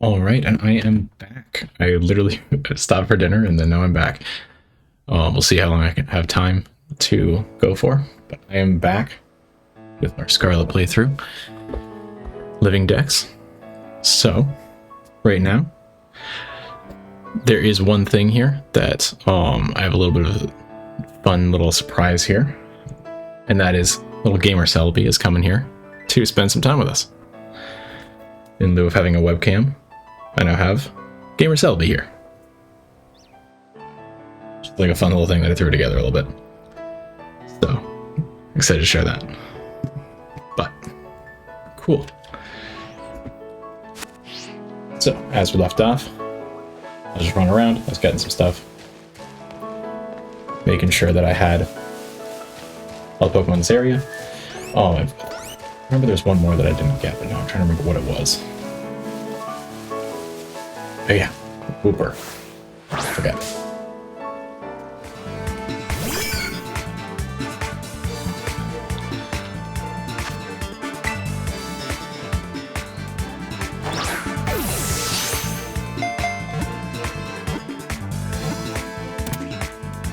All right, and I am back. I literally stopped for dinner and then now I'm back. We'll see how long I can have time to go for, but I am back with our Scarlet playthrough, Living Decks. So, right now, there is one thing here that I have a little bit of a fun little surprise here, and that is little gamer Selby is coming here to spend some time with us. In lieu of having a webcam, I now have gamer Selby here. Just like a fun little thing that I threw together a little bit. So, excited to share that. But, cool. So, as we left off, I was just running around, I was getting some stuff. Making sure that I had all the Pokemon in this area. Oh, I remember there's one more that I didn't get, but now I'm trying to remember what it was. Oh yeah, Wooper. Forget.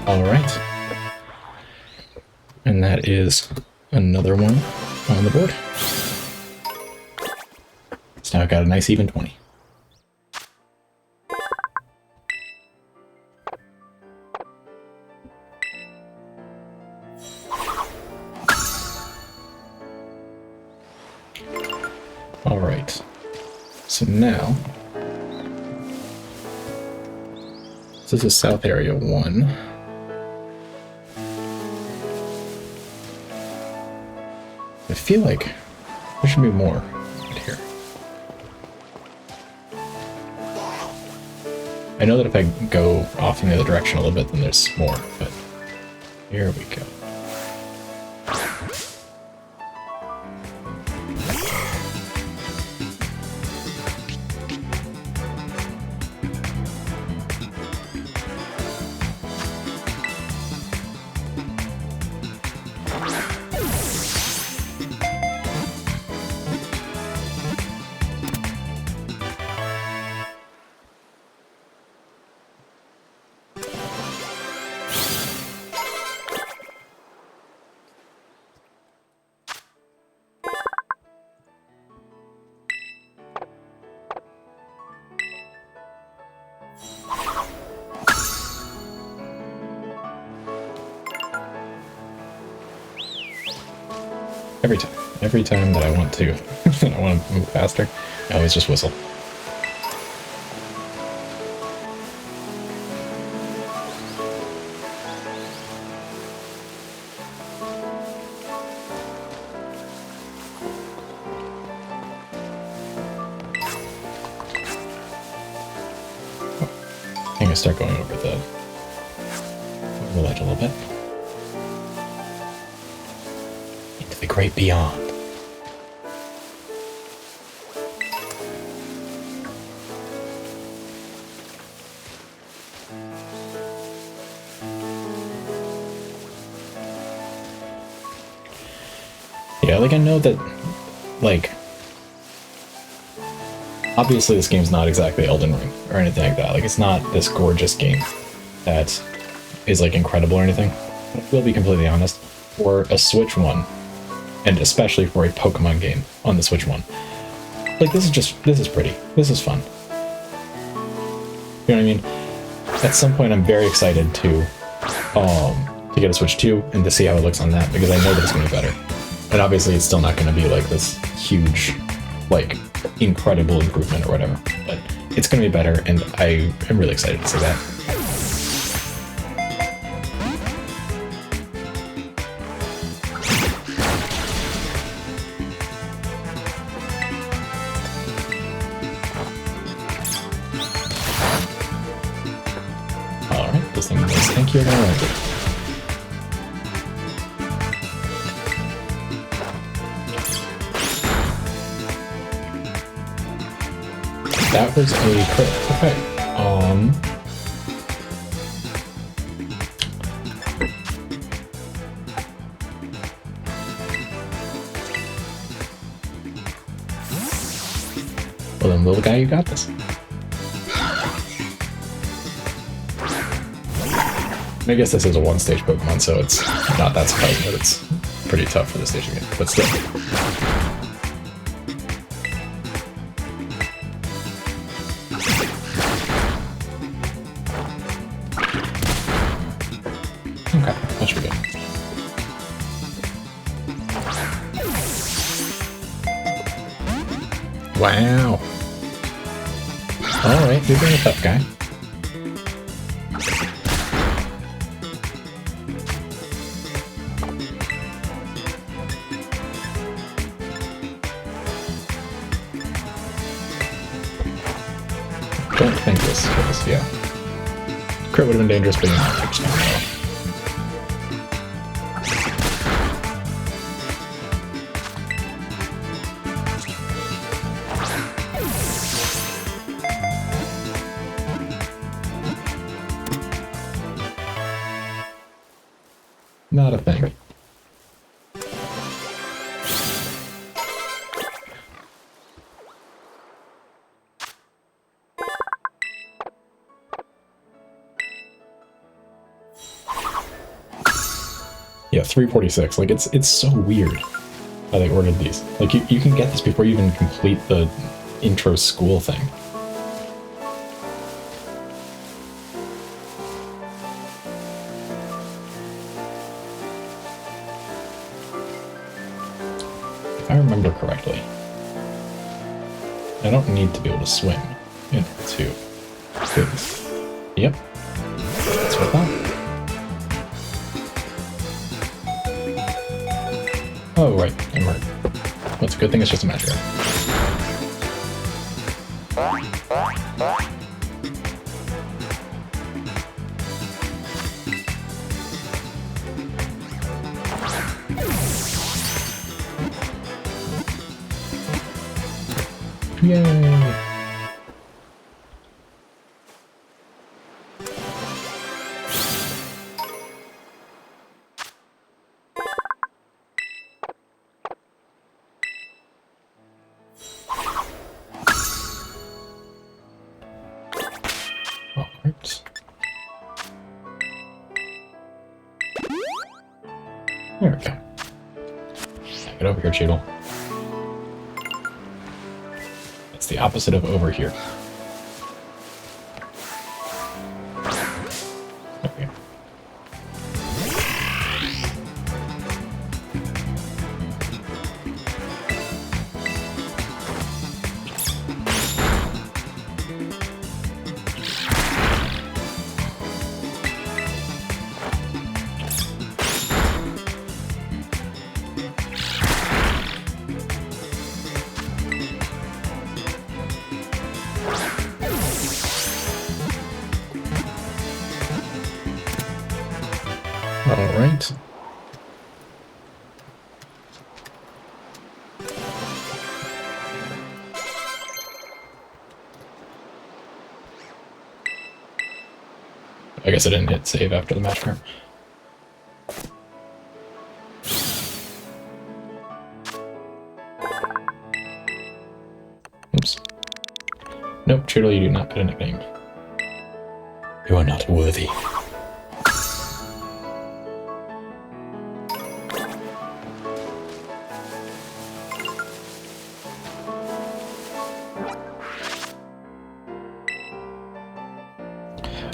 All right. And that is another one on the board. So now I've got a nice even 20. All right. So now, this is South Area 1. I feel like there should be more right here. I know that if I go off in the other direction a little bit, then there's more, but here we go. Every time that I want to, I want to move faster, I always just whistle. I think I start going over the ledge a little bit. Into the great beyond. Yeah, like I know that, like, obviously this game's not exactly Elden Ring or anything like that. Like, it's not this gorgeous game that is, like, incredible or anything. But I will be completely honest, for a Switch one, and especially for a Pokemon game on the Switch one, like, this is pretty. This is fun. You know what I mean? At some point, I'm very excited to get a Switch 2 and to see how it looks on that, because I know that it's going to be better. And obviously it's still not going to be like this huge, like, incredible improvement or whatever, but it's going to be better, and I am really excited to see that. Alright, this thing does think you're going to like it. That was a crit. Okay. Well, Awesome, little guy, you got this. I guess this is a one-stage Pokemon, so it's not that surprising that it's pretty tough for the stage to get, but still. Okay, that should be good. Wow. Alright, you're being a tough guy. Don't think this kills, yeah. Crit would have been dangerous, but you know, just never know. Not a thing. Yeah, 346. Like, it's so weird how they ordered these. Like, you can get this before you even complete the intro school thing. If I remember correctly, I don't need to be able to swim in order to do this. Yep. That's what I thought. Oh, right, I'm hurt. Well, it's a good thing it's just a magic item. Yay! Alright. There we go. Get over here, Cheadle. It's the opposite of over here. Okay. All right. I guess I didn't hit save after the match turn. Oops. Nope, Cheadle, you do not get a nickname. You are not worthy.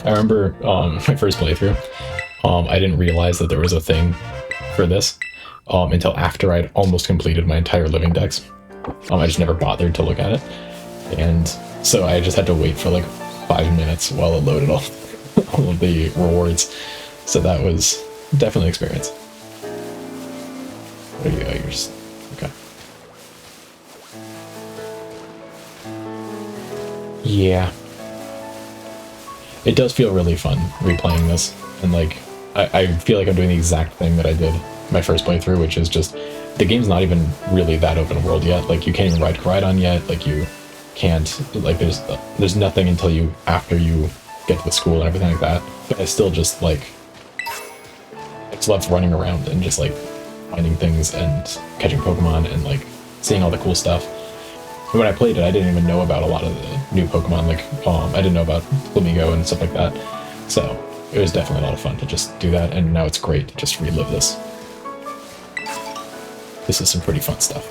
I remember my first playthrough, I didn't realize that there was a thing for this until after I'd almost completed my entire living dex. I just never bothered to look at it, and so I just had to wait for like 5 minutes while it loaded all, all of the rewards. So that was definitely an experience. What are you? You're just, okay. Yeah. It does feel really fun replaying this, and like I feel like I'm doing the exact thing that I did my first playthrough, which is just the game's not even really that open world yet. Like you can't even ride Koraidon yet. Like you can't, like there's nothing until you after you get to the school and everything like that. But I still just like I just love running around and just like finding things and catching Pokemon and like seeing all the cool stuff. when I played it, I didn't even know about a lot of the new Pokemon. Like, I didn't know about Flamigo and stuff like that. So it was definitely a lot of fun to just do that, and now it's great to just relive this. This is some pretty fun stuff.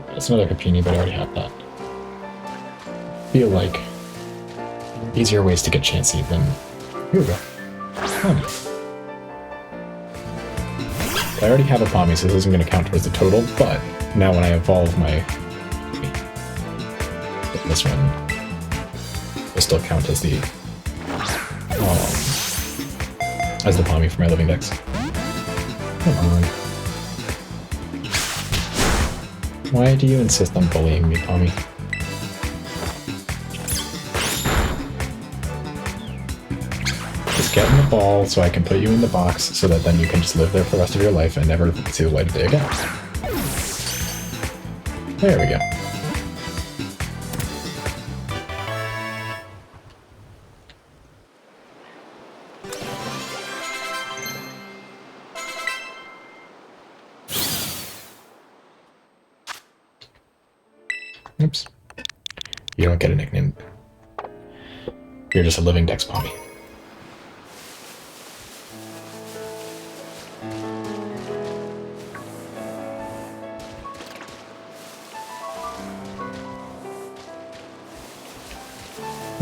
That's another Capini, but I already have that. I feel like easier ways to get Chansey than... Here we go. Palmy. I already have a Palmy, so this isn't going to count towards the total, but now when I evolve my... this one will still count as the... as the Palmy for my living dex. Come on. Why do you insist on bullying me, Palmy? Just get in the ball so I can put you in the box so that then you can just live there for the rest of your life and never see the light of day again. There we go. Oops. You don't get a nickname. You're just a living dex Palmy.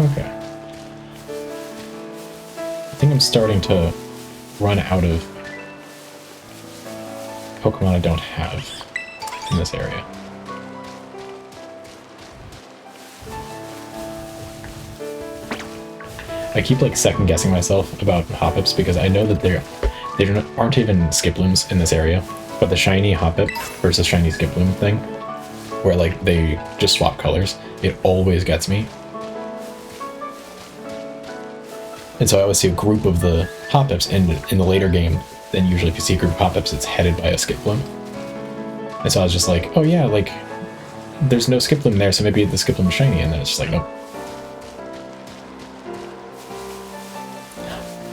Okay. I think I'm starting to run out of Pokemon I don't have in this area. I keep like second guessing myself about Hoppips because I know that they aren't even Skiplooms in this area, but the shiny Hoppip versus shiny Skiploom thing, where like they just swap colors, it always gets me. And so I always see a group of the Hoppips in the later game. Then usually if you see a group of Hoppips, it's headed by a Skiploom. And so I was just like, oh yeah, like there's no Skiploom there, so maybe the Skiploom is shiny, and then it's just like, nope.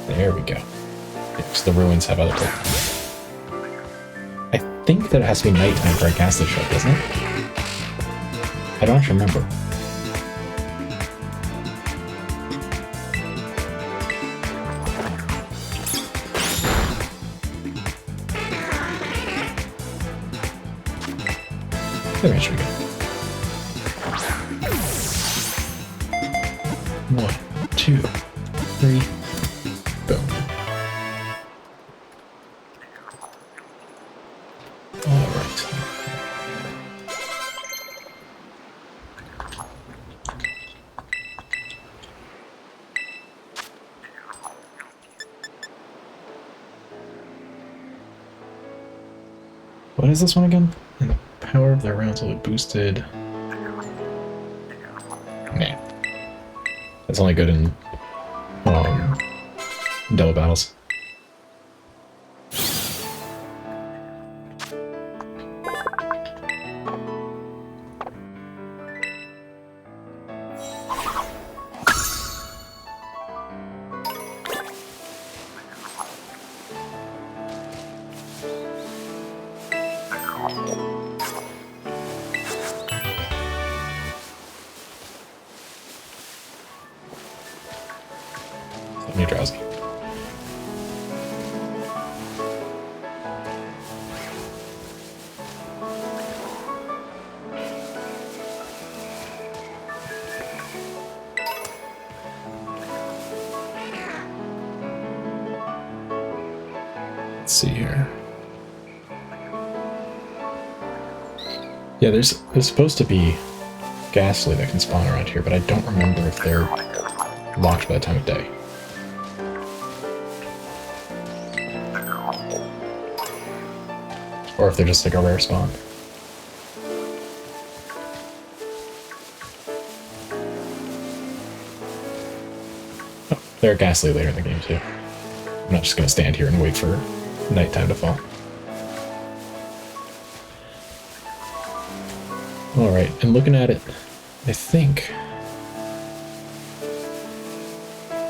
There we go. Because the ruins have other Pokemon. I think that it has to be nighttime for a Ghastly show, doesn't it? I don't actually remember. There we go. 1, 2, 3. Boom. Alright. What is this one again? And the power of their rounds will be boosted. Nah. That's only good in double battles. Me drowsy. Let's see here. Yeah, there's supposed to be Ghastly that can spawn around here, but I don't remember if they're locked by the time of day. Or if they're just like a rare spawn. Oh, they're Ghastly later in the game too. I'm not just gonna stand here and wait for nighttime to fall. Alright, and looking at it, I think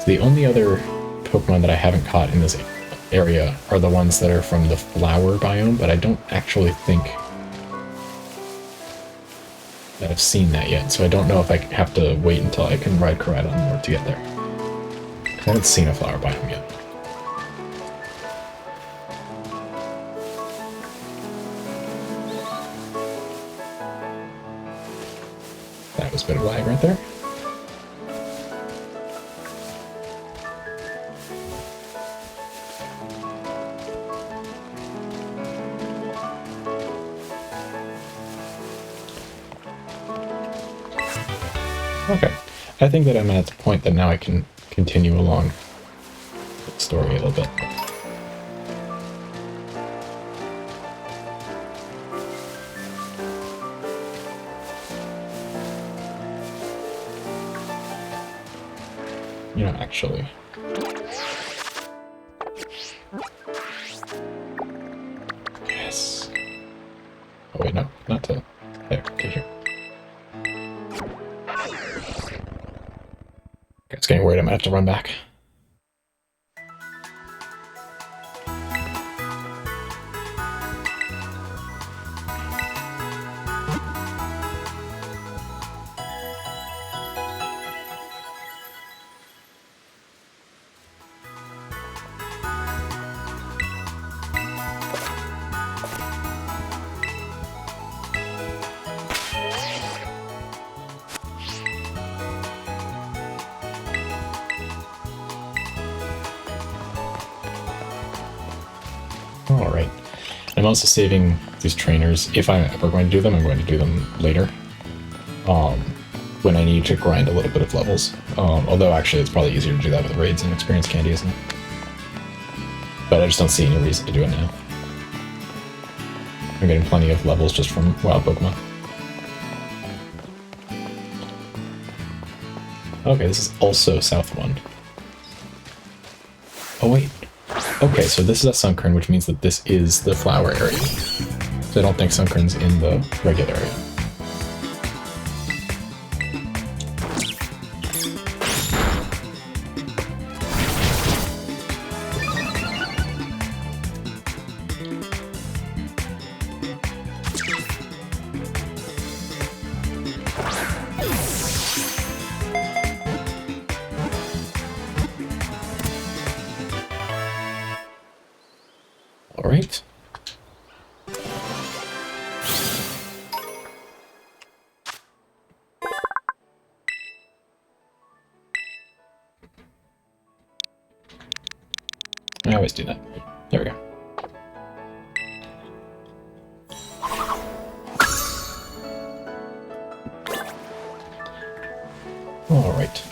So the only other Pokemon that I haven't caught in this area are the ones that are from the flower biome, but I don't actually think that I've seen that yet, so I don't know if I have to wait until I can ride Koraidon more to get there. I haven't seen a flower biome yet. That was a bit of lag right there. Okay, I think that I'm at the point that now I can continue along the story a little bit. You know, actually... Yes. Oh wait, no, not to... There, to here. It's getting worried I might have to run back. Alright. I'm also saving these trainers. If I'm ever going to do them, I'm going to do them later. When I need to grind a little bit of levels. Although actually it's probably easier to do that with raids and experience candy, isn't it? But I just don't see any reason to do it now. I'm getting plenty of levels just from wild Pokemon. Okay, this is also South 1. Oh wait. Okay, so this is a Sunkern, which means that this is the flower area. So I don't think Sunkern's in the regular area. Alright. I always do that. There we go. Alright.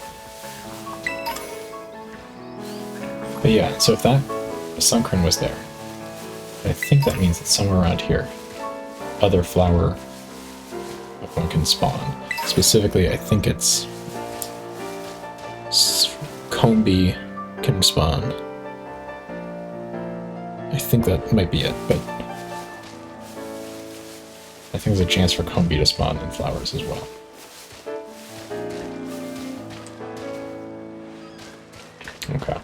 But yeah, so if that Sunkern was there, I think that means that somewhere around here, other flower Pokemon can spawn. Specifically, I think it's Combee can spawn. I think that might be it, but I think there's a chance for Combee to spawn in flowers as well. Okay.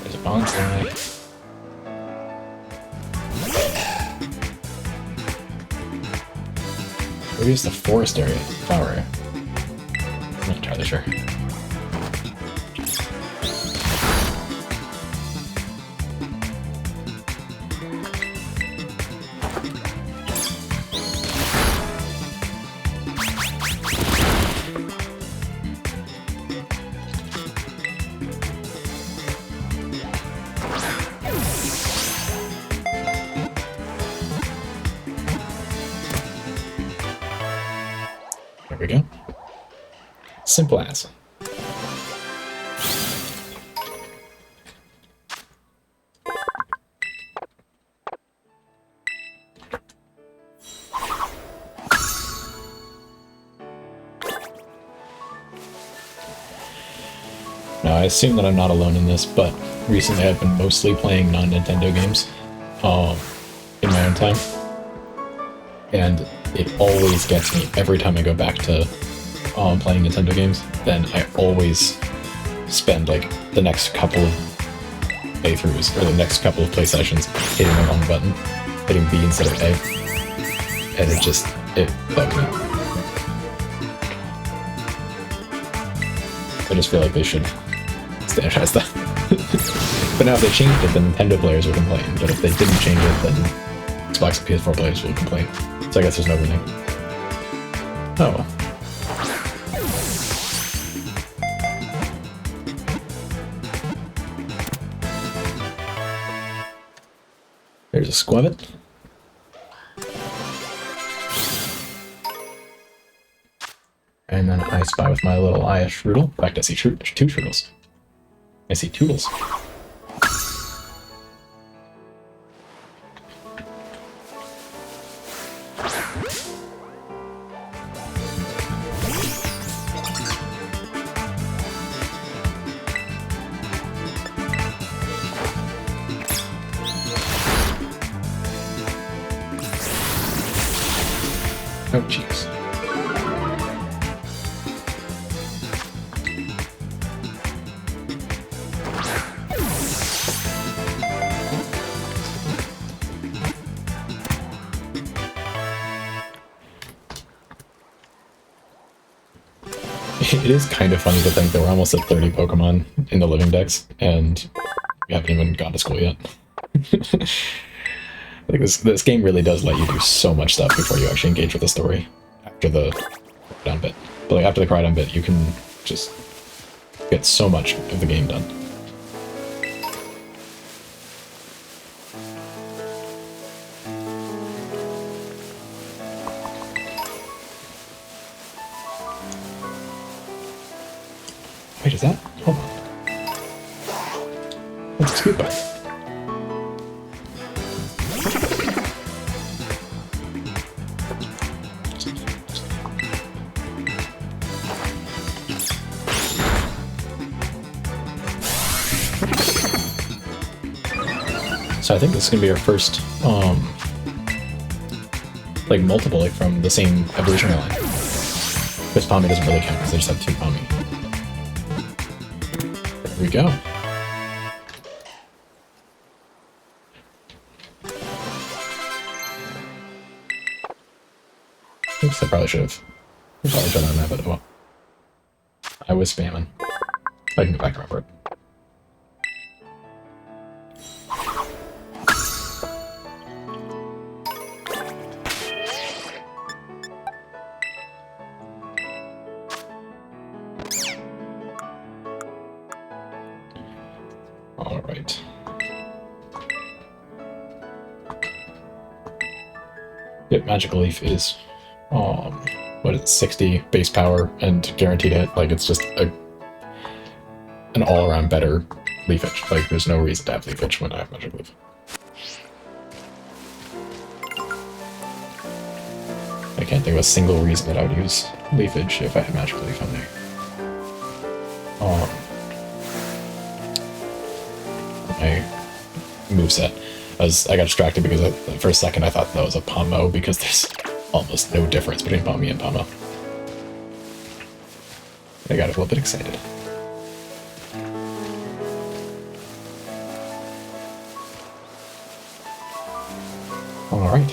There's a bonsai. Maybe it's the forest area, flower area. I'm not entirely sure. There we go. Simple as. Now I assume that I'm not alone in this, but recently I've been mostly playing non-Nintendo games in my own time. And it always gets me every time I go back to playing Nintendo games. Then I always spend like the next couple of playthroughs or the next couple of play sessions hitting the wrong button, hitting B instead of A, and it bugs me. I just feel like they should standardize that. But now if they changed it, then Nintendo players will complain. But if they didn't change it, then Xbox and PS4 players will complain. So I guess there's no winning. Oh well. There's a squabbit. And then I spy with my little eye a Strudel. In fact, I see two Strudels. I see Toodles. Oh, jeez. It is kind of funny to think that we're almost at 30 Pokemon in the living decks, and we haven't even gone to school yet. Like this game really does let you do so much stuff before you actually engage with the story after the down bit. But like after the cry down bit, you can just get so much of the game done. Wait, is that? Hold on. What's a scoop button? So I think this is gonna be our first, like multiple, like from the same evolutionary line. This Palmy doesn't really count because I just have two Palmy. There we go. Oops, I probably should have done that, but well. I was spamming. I can go back and remember it. Alright. Yep, Magical Leaf is, what is it, 60 base power and guaranteed hit. Like, it's just an all-around better Leafage. Like, there's no reason to have Leafage when I have Magical Leaf. I can't think of a single reason that I would use Leafage if I had Magical Leaf on there. My moveset. I got distracted because for a second I thought that was a Pomo because there's almost no difference between Pommy and Pomo. I got a little bit excited. Alright,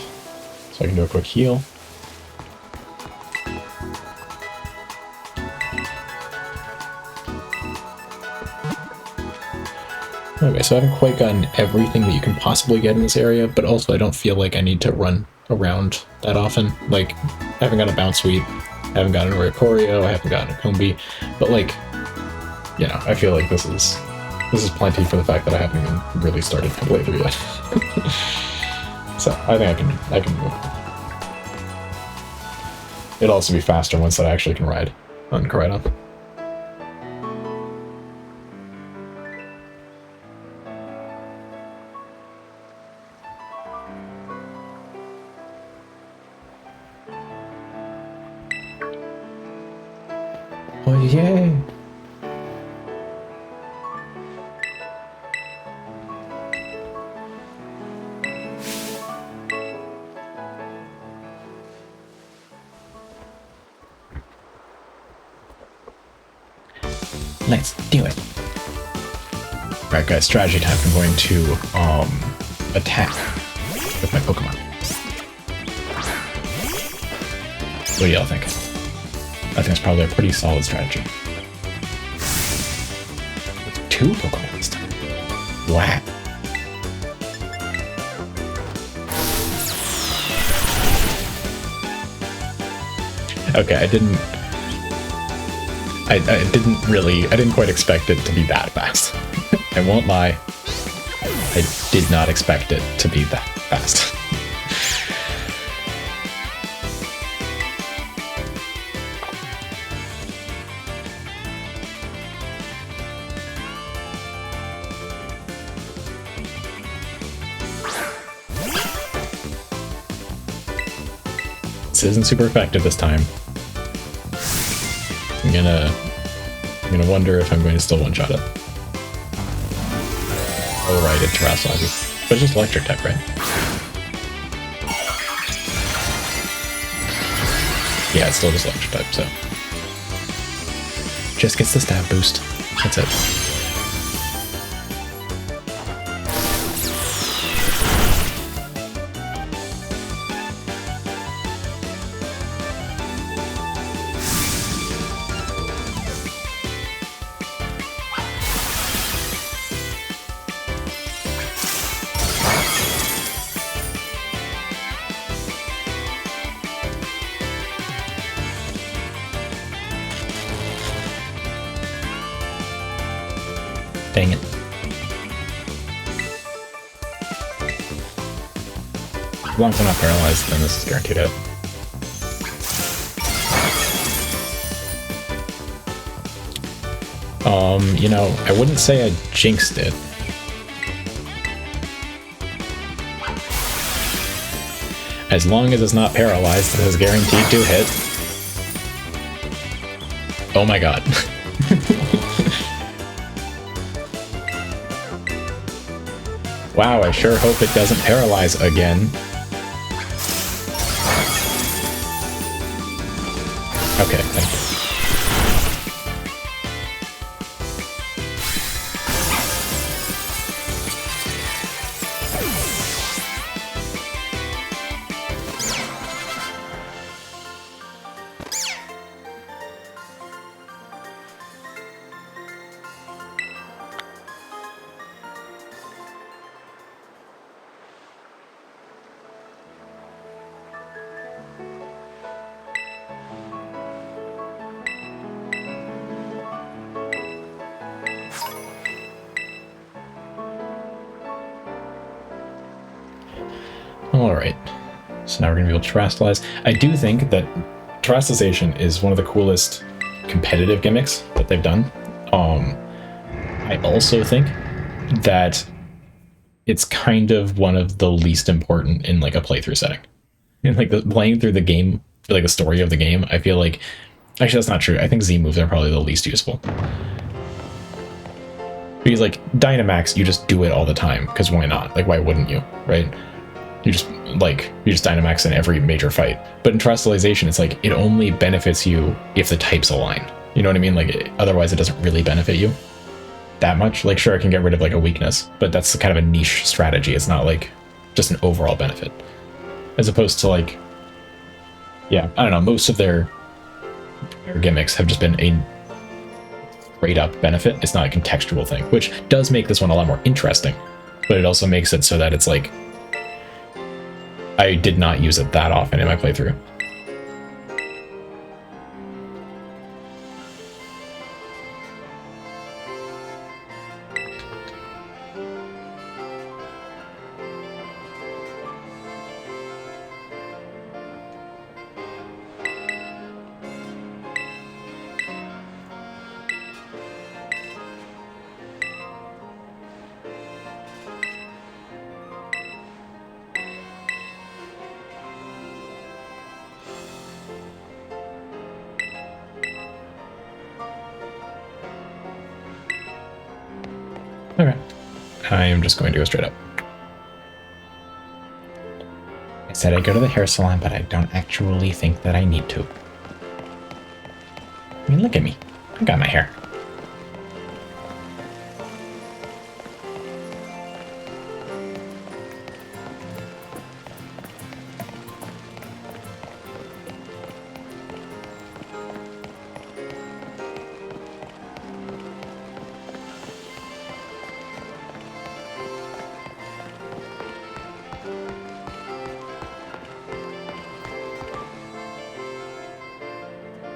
so I can do a quick heal. Okay, so I haven't quite gotten everything that you can possibly get in this area, but also I don't feel like I need to run around that often. Like, I haven't got a Bounce Sweep, I haven't gotten a Oricorio, I haven't gotten a Combee, but like, you know, I feel like this is plenty for the fact that I haven't even really started my playthrough yet. So I think I can move. It'll also be faster once I actually can ride on Koraidon. Oh, yay! Let's do it. Alright guys, strategy time. I'm going to attack with my Pokemon. What do y'all think? I think it's probably a pretty solid strategy. With 2 Pokemon this time. Wow. Okay, I didn't quite expect it to be that fast. I won't lie. I did not expect it to be that fast. This isn't super effective this time. I'm gonna wonder if I'm going to still one-shot it. Oh right, it terrestrializes. But it's just electric type, right? Yeah, it's still just electric type, so. Just gets the stab boost. That's it. Dang it. As long as I'm not paralyzed, then this is guaranteed hit. You know, I wouldn't say I jinxed it. As long as it's not paralyzed, it is guaranteed to hit. Oh my god. Wow, I sure hope it doesn't paralyze again. Okay, thank you. Alright, so now we're going to be able to terrestrialize. I do think that terrestrialization is one of the coolest competitive gimmicks that they've done. I also think that it's kind of one of the least important in like a playthrough setting. In like playing through the game, like the story of the game, I feel like... Actually, that's not true. I think Z moves are probably the least useful. Because like Dynamax, you just do it all the time, because why not? Like, why wouldn't you, right? You just Dynamax in every major fight. But in terrestrialization, it's like, it only benefits you if the types align. You know what I mean? Like, otherwise it doesn't really benefit you that much. Like, sure, I can get rid of like a weakness, but that's kind of a niche strategy. It's not like just an overall benefit. As opposed to like, yeah, I don't know, most of their gimmicks have just been a straight up benefit. It's not a contextual thing, which does make this one a lot more interesting, but it also makes it so that it's like, I did not use it that often in my playthrough. Okay. I am just going to go straight up. I said I'd go to the hair salon, but I don't actually think that I need to. I mean, look at me. I got my hair.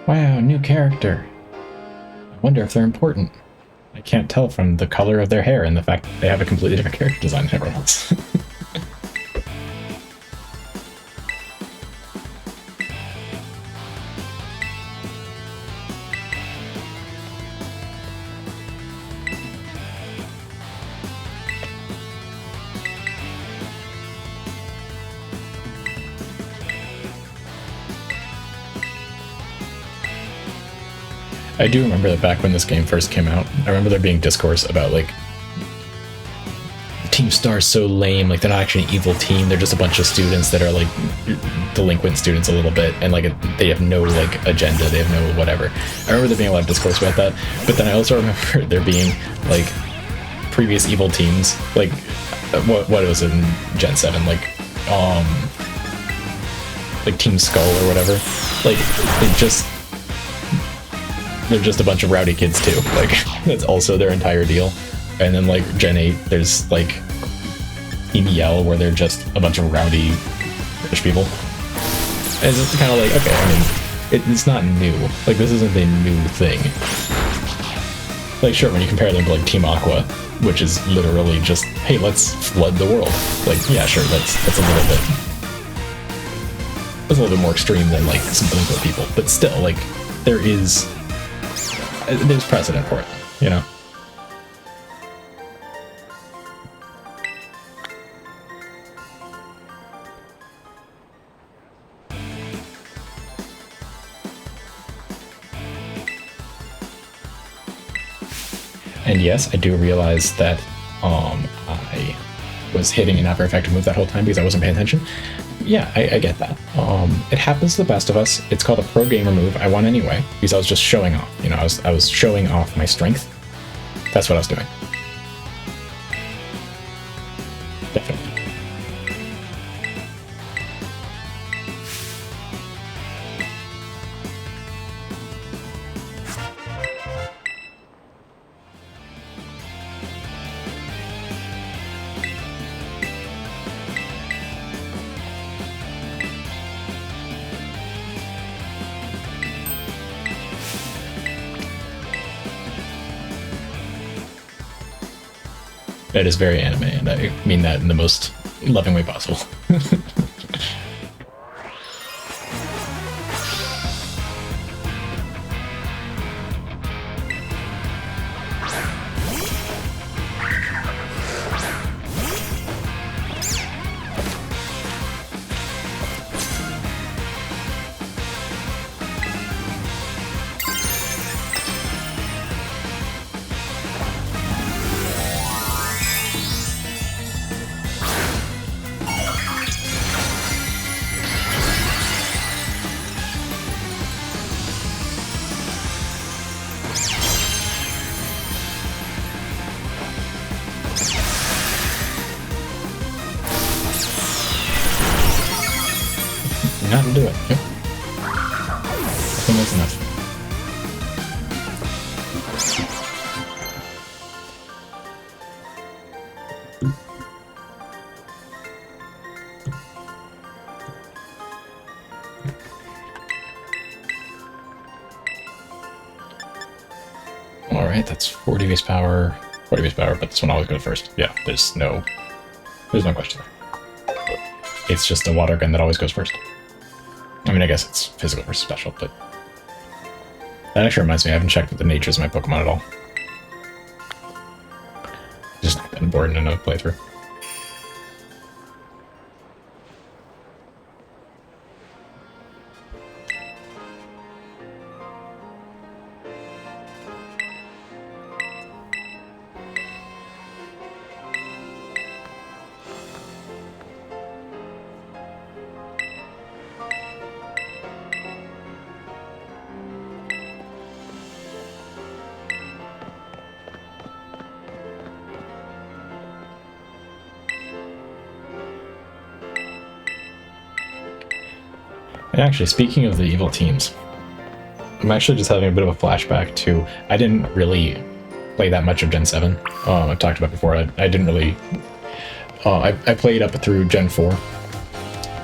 Wow, new character. I wonder if they're important. I can't tell from the color of their hair and the fact that they have a completely different character design than everyone else. I do remember that back when this game first came out, I remember there being discourse about, like, Team Star's so lame, like, they're not actually an evil team, they're just a bunch of students that are, like, delinquent students a little bit, and, like, they have no, like, agenda, they have no whatever. I remember there being a lot of discourse about that, but then I also remember there being, like, previous evil teams, like, what was it in Gen 7, like Team Skull or whatever, like, they're just a bunch of rowdy kids too. Like, that's also their entire deal. And then, like, Gen 8, there's, like, Team Yell, where they're just a bunch of rowdy British people. And it's just kind of like, okay, I mean, it's not new. Like, this isn't a new thing. Like, sure, when you compare them to, like, Team Aqua, which is literally just, hey, let's flood the world. Like, yeah, sure, that's a little bit... That's a little bit more extreme than, like, some delinquent people. But still, like, there's precedent for it, you know? And yes, I do realize that I was hitting an not very effective move that whole time because I wasn't paying attention. Yeah, I get that. It happens to the best of us. It's called a pro gamer move. I won anyway because I was just showing off. You know, I was showing off my strength. That's what I was doing. Definitely. That is very anime, and I mean that in the most loving way possible. That'll do it. Yep. I think that's enough. Alright, that's 40 base power, but this one always goes first. Yeah, there's no question there. It's just a water gun that always goes first. I mean, I guess it's physical versus special, but that actually reminds me, I haven't checked the natures of my Pokemon at all. Just not that important in a playthrough. And actually, speaking of the evil teams, I'm actually just having a bit of a flashback to, I didn't really play that much of Gen 7. I've talked about before, I didn't really, I played up through Gen 4,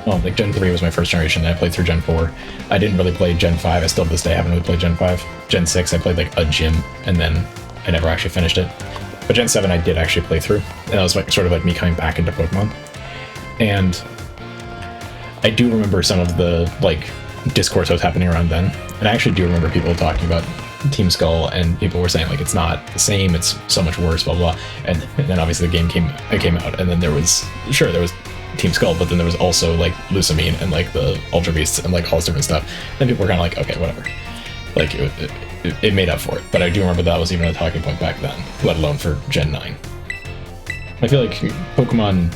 Like Gen 3 was my first generation, and I played through Gen 4. I didn't really play Gen 5. I still to this day haven't really played Gen 5. Gen 6, I played like a gym, and then I never actually finished it. But Gen 7, I did actually play through, and that was like sort of like me coming back into Pokemon. And I do remember some of the like discourse that was happening around then, and I actually do remember people talking about Team Skull, and people were saying like it's not the same, it's so much worse, blah blah. And then obviously the game came out, and then there was Team Skull, but then there was also like Lucamine and like the Ultra Beasts and like all this different stuff. And people were kind of like, okay, whatever. Like it made up for it. But I do remember that was even a talking point back then, let alone for Gen 9. I feel like Pokemon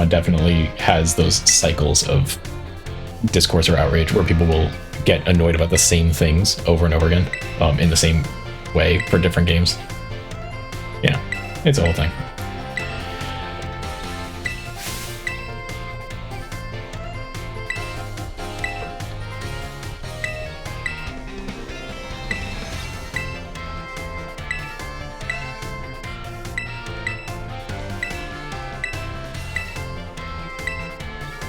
definitely has those cycles of discourse or outrage where people will get annoyed about the same things over and over again in the same way for different games. Yeah, it's a whole thing.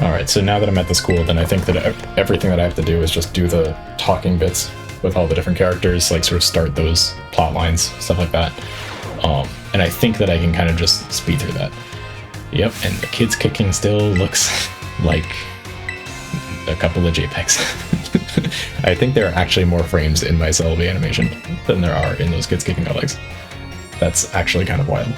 Alright, so now that I'm at the school, then I think that everything that I have to do is just do the talking bits with all the different characters, like sort of start those plot lines, stuff like that. And I think that I can kind of just speed through that. Yep, and the kids kicking still looks like a couple of JPEGs. I think there are actually more frames in my Celebi animation than there are in those kids kicking out legs. That's actually kind of wild.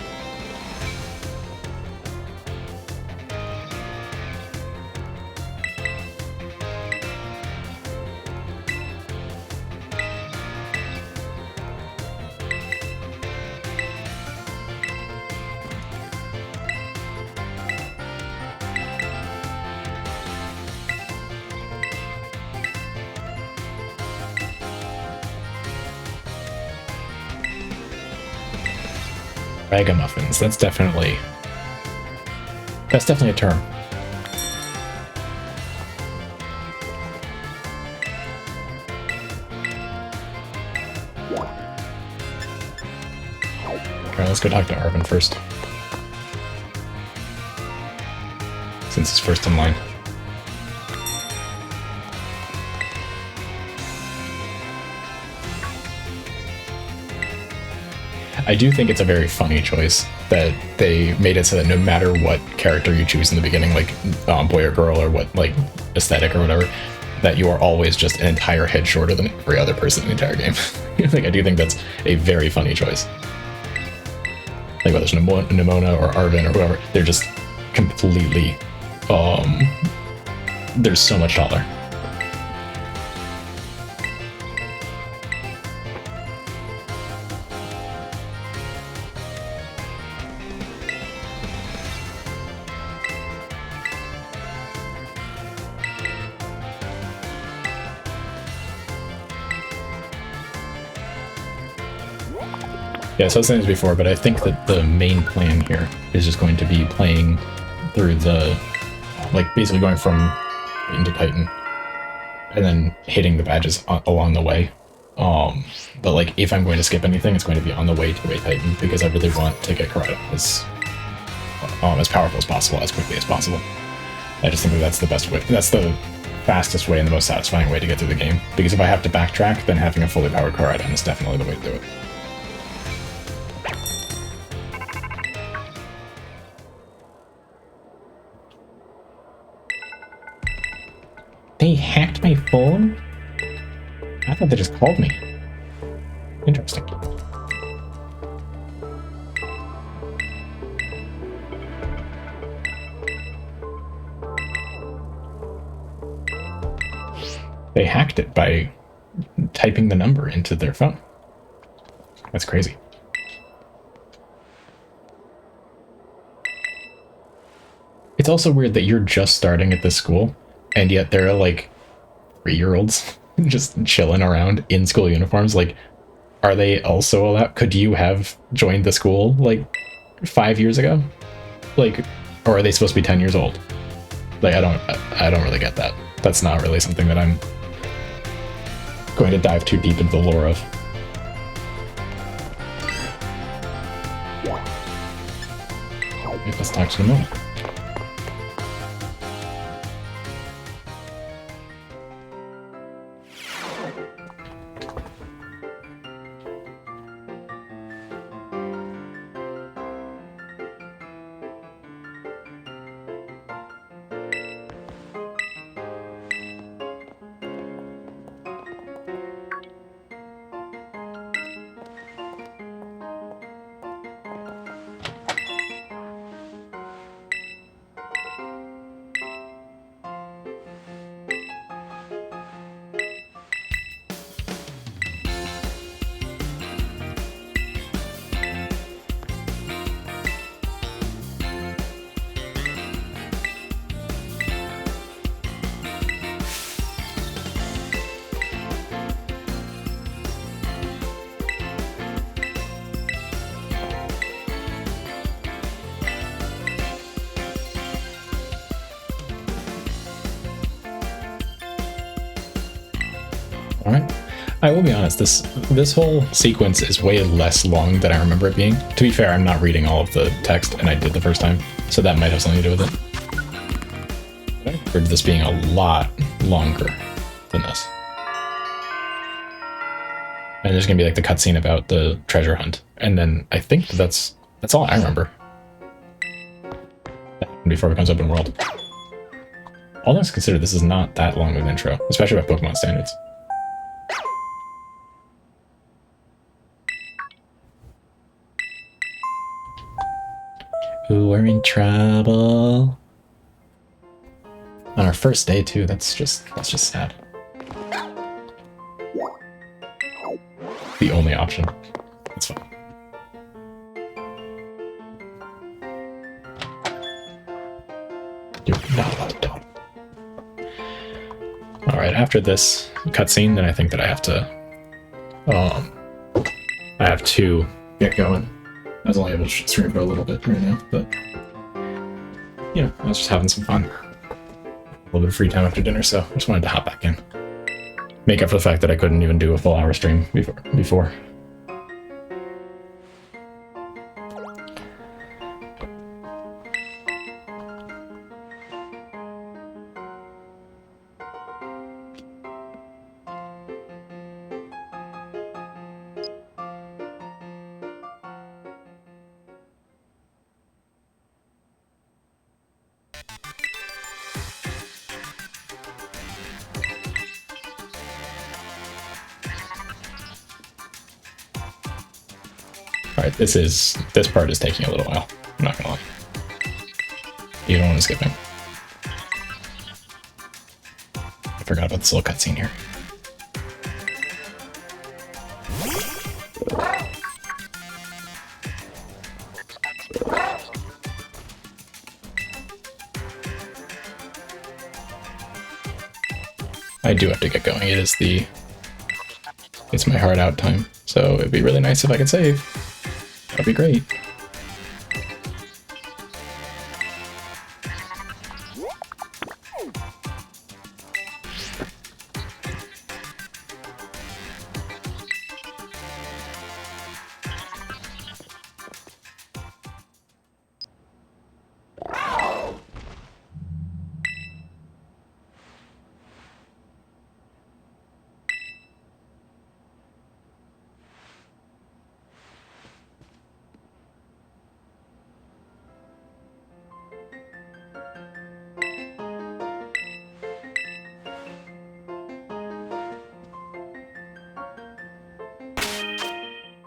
Ragamuffins, that's definitely a term. Alright, let's go talk to Arvin first. Since he's first in line. I do think it's a very funny choice that they made it so that no matter what character you choose in the beginning, like boy or girl or what like aesthetic or whatever, that you are always just an entire head shorter than every other person in the entire game. Like, I do think that's a very funny choice. Like whether it's Nimona or Arvin or whoever, they're just completely, they're so much taller. Yeah, so I was saying this before, but I think that the main plan here is just going to be playing through the, like, basically going from into Titan, and then hitting the badges along the way. But like, if I'm going to skip anything, it's going to be on the way to a Titan, because I really want to get Karada as powerful as possible, as quickly as possible. I just think that that's the best way. That's the fastest way and the most satisfying way to get through the game. Because if I have to backtrack, then having a fully powered Karada is definitely the way to do it. They hacked my phone? I thought they just called me. Interesting. They hacked it by typing the number into their phone. That's crazy. It's also weird that you're just starting at this school, and yet there are like 3-year-olds just chilling around in school uniforms. Like, are they also allowed? Could you have joined the school like 5 years ago? Like, or are they supposed to be 10 years old? Like, I don't really get that. That's not really something that I'm going to dive too deep into the lore of. Let's talk to Nimona. All right. I will be honest, this whole sequence is way less long than I remember it being. To be fair, I'm not reading all of the text, and I did the first time, so that might have something to do with it. But I remember this being a lot longer than this. And there's gonna be like the cutscene about the treasure hunt, and then I think that's all I remember. Before it becomes open world. All things considered, this is not that long of an intro, especially by Pokemon standards. Ooh, we're in trouble. On our first day too, that's just sad. The only option. That's fine. You're not allowed to talk. Alright, after this cutscene, then I think that I have to get going. I was only able to stream for a little bit right now, but you know, I was just having some fun. A little bit of free time after dinner, so I just wanted to hop back in. Make up for the fact that I couldn't even do a full hour stream before. Alright, this part is taking a little while. I'm not gonna lie. You don't want to skip him. I forgot about this little cutscene here. I do have to get going. It's my hard out time, so it'd be really nice if I could save. That'd be great.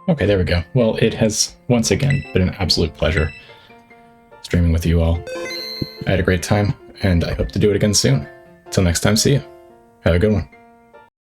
Okay, there we go. Well, it has once again been an absolute pleasure streaming with you all. I had a great time, and I hope to do it again soon. Till next time, see you. Have a good one.